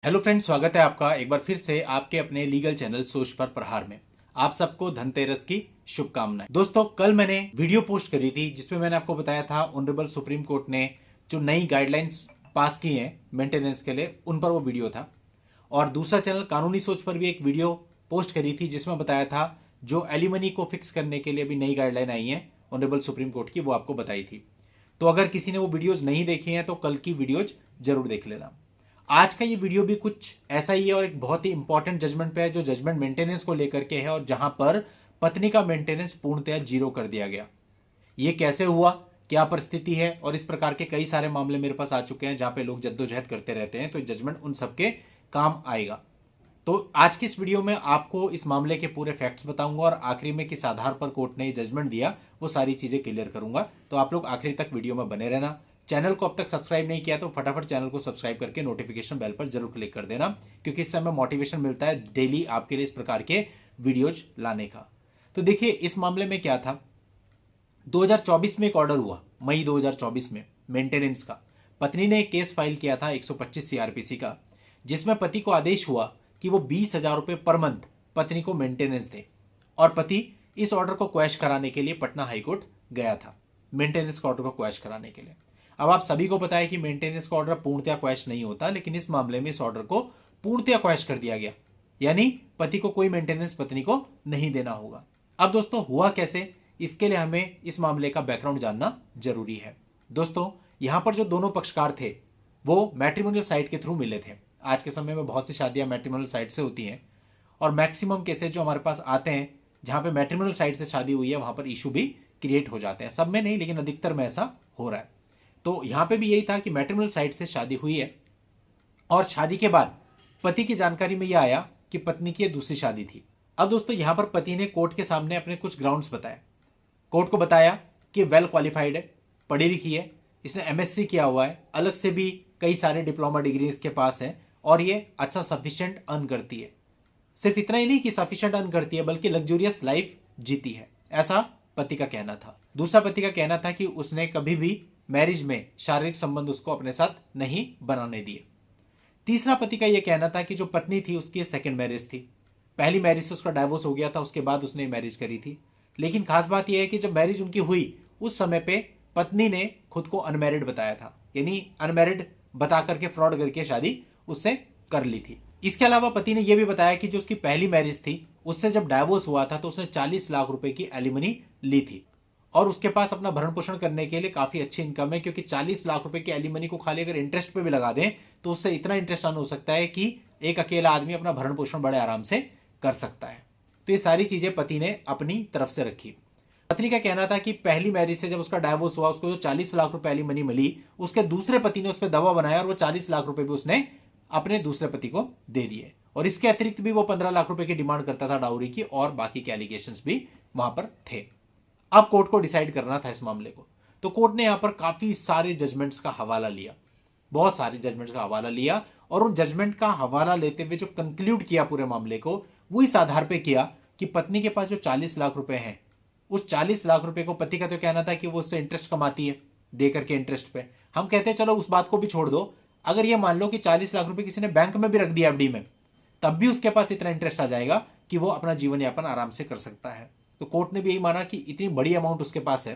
Hello friends, स्वागत है आपका एक बार फिर से आपके अपने लीगल चैनल सोच पर प्रहार में। आप सबको धनतेरस की शुभकामनाएं। दोस्तों, कल मैंने वीडियो पोस्ट करी थी जिसमें मैंने आपको बताया था ऑनरेबल सुप्रीम कोर्ट ने जो नई गाइडलाइंस पास की हैं मेंटेनेंस के लिए, उन पर वो वीडियो था। और दूसरा चैनल कानूनी सोच पर भी एक वीडियो पोस्ट करी थी जिसमें बताया था जो एलिमनी को फिक्स करने के लिए भी नई गाइडलाइन आई है ऑनरेबल सुप्रीम कोर्ट की, वो आपको बताई थी। तो अगर किसी ने वो वीडियोज नहीं देखी हैं तो कल की वीडियोज जरूर देख लेना। आज का ये वीडियो भी कुछ ऐसा ही है और एक बहुत ही इंपॉर्टेंट जजमेंट पे है जो जजमेंट मेंटेनेंस को लेकर के है और जहां पर पत्नी का मेंटेनेंस पूर्णतः जीरो कर दिया गया। ये कैसे हुआ, क्या परिस्थिति है, और इस प्रकार के कई सारे मामले मेरे पास आ चुके हैं जहां पे लोग जद्दोजहद करते रहते हैं, तो जजमेंट उन सबके काम आएगा। तो आज की इस वीडियो में आपको इस मामले के पूरे फैक्ट्स बताऊंगा और आखिरी में किस आधार पर कोर्ट ने जजमेंट दिया वो सारी चीजें क्लियर करूंगा। तो आप लोग आखिरी तक वीडियो में बने रहना। चैनल को अब तक सब्सक्राइब नहीं किया तो फटाफट चैनल को सब्सक्राइब करके नोटिफिकेशन बेल पर जरूर क्लिक कर देना, क्योंकि इससे हमें मोटिवेशन मिलता है डेली आपके लिए इस प्रकार के वीडियोज लाने का। तो देखिए, इस मामले में क्या था, 2024 में एक ऑर्डर हुआ, मई 2024 में मेंटेनेंस का। पत्नी ने एक केस फाइल किया था 125 सीआरपीसी का, जिसमें पति को आदेश हुआ कि वो 20,000 रुपये पर मंथ पत्नी को मेंटेनेंस दे। और पति इस ऑर्डर को क्वैश कराने के लिए पटना हाईकोर्ट गया था, मेंटेनेंस का ऑर्डर को क्वैश कराने के लिए। अब आप सभी को पता है कि मेंटेनेंस का ऑर्डर पूर्णतया क्वैश नहीं होता, लेकिन इस मामले में इस ऑर्डर को पूर्णतया क्वैश कर दिया गया, यानी पति को कोई मेंटेनेंस पत्नी को नहीं देना होगा। अब दोस्तों, हुआ कैसे, इसके लिए हमें इस मामले का बैकग्राउंड जानना जरूरी है। दोस्तों, यहां पर जो दोनों पक्षकार थे वो मैट्रिमोनियल साइट के थ्रू मिले थे। आज के समय में बहुत सी शादियां मैट्रिमोनियल साइट से होती हैं और मैक्सिमम केसेस जो हमारे पास आते हैं जहां पे मैट्रिमोनियल साइट से शादी हुई है वहां पर इशू भी क्रिएट हो जाते हैं। सब में नहीं, लेकिन अधिकतर में ऐसा हो रहा है। तो यहां पे भी यही था कि मैट्रिमोनियल साइट से शादी हुई है और शादी के बाद पति की जानकारी में यह आया कि पत्नी की दूसरी शादी थी। अब दोस्तों, यहां पर पति ने कोर्ट के सामने अपने कुछ ग्राउंड्स बताए। कोर्ट को बताया कि वेल क्वालिफाइड है, पढ़ी लिखी है, इसने एमएससी किया हुआ है, अलग से भी कई सारे डिप्लोमा डिग्री इसके पास है और ये अच्छा सफिशिएंट अर्न करती है। सिर्फ इतना ही नहीं कि सफिशिएंट अर्न करती है, बल्कि लग्जूरियस लाइफ जीती है, ऐसा पति का कहना था। दूसरा पति का कहना था कि उसने कभी भी मैरिज में शारीरिक संबंध उसको अपने साथ नहीं बनाने दिए। तीसरा पति का यह कहना था कि जो पत्नी थी उसकी सेकंड मैरिज थी। पहली मैरिज से उसका डाइवोर्स हो गया था, उसके बाद उसने मैरिज करी थी। लेकिन खास बात यह है कि जब मैरिज उनकी हुई उस समय पे पत्नी ने खुद को अनमैरिड बताया था, यानी अनमैरिड बता करके फ्रॉड करके शादी उससे कर ली थी। इसके अलावा पति ने यह भी बताया कि जो उसकी पहली मैरिज थी उससे जब डाइवोर्स हुआ था तो उसने 40 लाख रुपए की एलिमनी ली थी और उसके पास अपना भरण पोषण करने के लिए काफी अच्छी इनकम है, क्योंकि 40 लाख रुपए की एलिमनी को खाली अगर इंटरेस्ट पे भी लगा दें तो उससे इतना इंटरेस्ट अर्न हो सकता है कि एक अकेला आदमी अपना भरण पोषण बड़े आराम से कर सकता है। तो ये सारी चीजें पति ने अपनी तरफ से रखी। पत्नी का कहना था कि पहली मैरिज से जब उसका डाइवोर्स हुआ उसको जो 40 लाख रुपए एलिमनी मिली, उसके दूसरे पति ने उस पर दबाव बनाया और वो 40 लाख रुपए भी उसने अपने दूसरे पति को दे दिए। और इसके अतिरिक्त भी वो 15 लाख रुपए की डिमांड करता था डाउरी की, और बाकी के एलिगेशंस भी वहां पर थे। अब कोर्ट को डिसाइड करना था इस मामले को, तो कोर्ट ने यहां पर काफी सारे जजमेंट्स का हवाला लिया, बहुत सारे जजमेंट्स का हवाला लिया, और उन जजमेंट का हवाला लेते हुए जो कंक्लूड किया पूरे मामले को वो इस आधार पर किया कि पत्नी के पास जो 40 लाख रुपए हैं, उस 40 लाख रुपए को पति का तो कहना था कि वो उससे इंटरेस्ट कमाती है दे करके इंटरेस्ट पे। हम कहते हैं चलो उस बात को भी छोड़ दो, अगर ये मान लो कि 40 लाख रुपए किसी ने बैंक में भी रख दिया एफडी में, तब भी उसके पास इतना इंटरेस्ट आ जाएगा कि वो अपना जीवन यापन आराम से कर सकता है। तो कोर्ट ने भी यही माना कि इतनी बड़ी अमाउंट उसके पास है,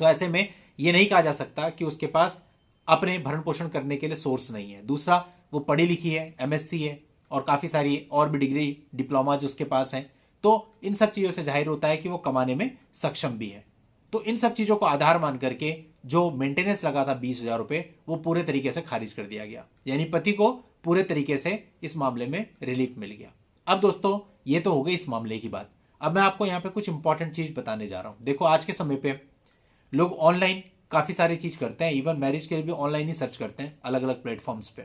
तो ऐसे में ये नहीं कहा जा सकता कि उसके पास अपने भरण पोषण करने के लिए सोर्स नहीं है। दूसरा, वो पढ़ी लिखी है, एमएससी है और काफी सारी और भी डिग्री डिप्लोमा जो उसके पास है, तो इन सब चीजों से जाहिर होता है कि वो कमाने में सक्षम भी है। तो इन सब चीजों को आधार मान करके जो मेंटेनेंस लगा था 20,000 रुपए, वो पूरे तरीके से खारिज कर दिया गया, यानी पति को पूरे तरीके से इस मामले में रिलीफ मिल गया। अब दोस्तों, ये तो हो गई इस मामले की बात। अब मैं आपको यहाँ पे कुछ इंपॉर्टेंट चीज बताने जा रहा हूं। देखो, आज के समय पे लोग ऑनलाइन काफी सारी चीज करते हैं, इवन मैरिज के लिए भी ऑनलाइन ही सर्च करते हैं अलग अलग प्लेटफॉर्म्स पे।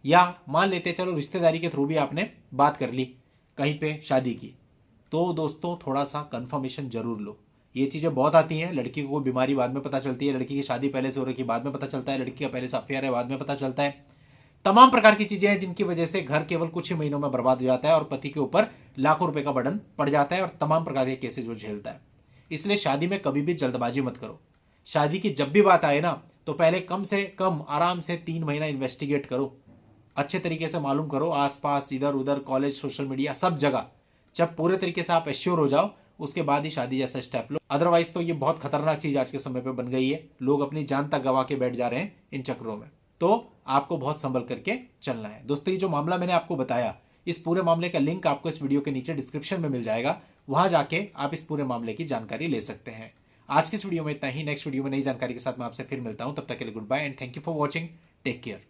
या मान लेते चलो रिश्तेदारी के थ्रू भी आपने बात कर ली कहीं पे शादी की, तो दोस्तों थोड़ा सा कंफर्मेशन जरूर लो। ये चीजें बहुत आती हैं, लड़की को बीमारी बाद में पता चलती है, लड़की की शादी पहले से हो रखी बाद में पता चलता है, लड़की का पहले से अफेयर है बाद में पता चलता है। तमाम प्रकार की चीजें हैं जिनकी वजह से घर केवल कुछ ही महीनों में बर्बाद हो जाता है और पति के ऊपर लाखों रुपए का बर्डन पड़ जाता है और तमाम प्रकार के केसेस वो झेलता है। इसलिए शादी में कभी भी जल्दबाजी मत करो। शादी की जब भी बात आए ना, तो पहले कम से कम आराम से 3 महीना इन्वेस्टिगेट करो, अच्छे तरीके से मालूम करो, आसपास इधर उधर कॉलेज सोशल मीडिया सब जगह। जब पूरे तरीके से आप एश्योर हो जाओ उसके बाद ही शादी जैसा स्टेप लो। अदरवाइज तो ये बहुत खतरनाक चीज आज के समय पे बन गई है। लोग अपनी जान तक गवा के बैठ जा रहे हैं इन चक्रों में। तो आपको बहुत संभल करके चलना है। दोस्तों, ये जो मामला मैंने आपको बताया, इस पूरे मामले का लिंक आपको इस वीडियो के नीचे डिस्क्रिप्शन में मिल जाएगा। वहां जाके आप इस पूरे मामले की जानकारी ले सकते हैं। आज की इस वीडियो में इतना ही। नेक्स्ट वीडियो में नई जानकारी के साथ मैं आपसे फिर मिलता हूं। तब तक के लिए good bye and thank you for watching. Take care.